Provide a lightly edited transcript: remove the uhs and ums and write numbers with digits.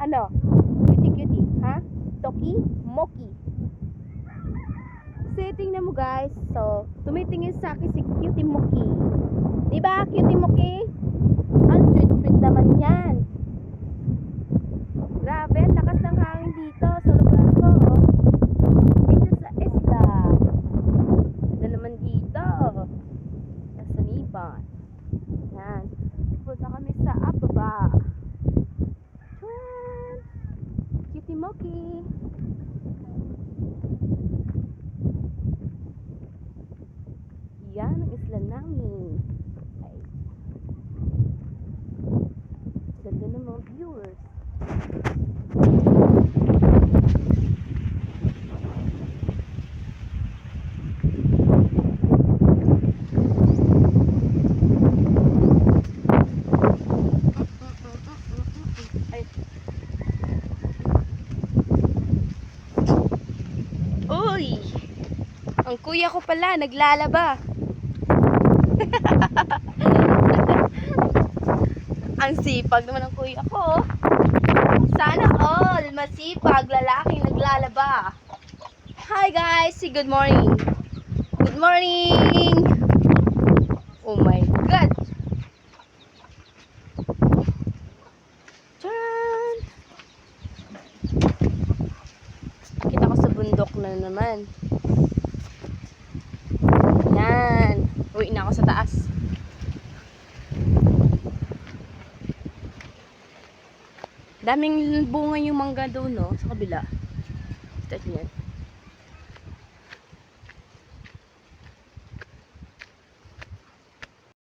Ano? Cutie-cutie, ha? Toki? Moki. So, tingnan mo guys. So, tumitingin sa akin si Cutie Moki. Diba, Cutie Moki? Ang sweet-sweet naman yan. Grabe, ang lakas ng hangin dito sa lugar ko. Dito sa isla. Ganda naman dito. Nasa Nipan. Yan. Punta kami sa Ababa. Yan. Cutie Moki. Yan ang isla namin. Ay. Ganda ng mga viewers. Ay. Uy! Ang kuya ko pala, naglalaba. Ang sipag naman ng kuya ko. Sana all masipag lalaking naglalaba. Hi guys, say good morning. Good morning. Oh my god. Tcharan! Kita ko sa bundok na naman. Yan. Uwi na ako sa taas. Daming bunga yung mangga doon, no? Sa kabila. Ito yan.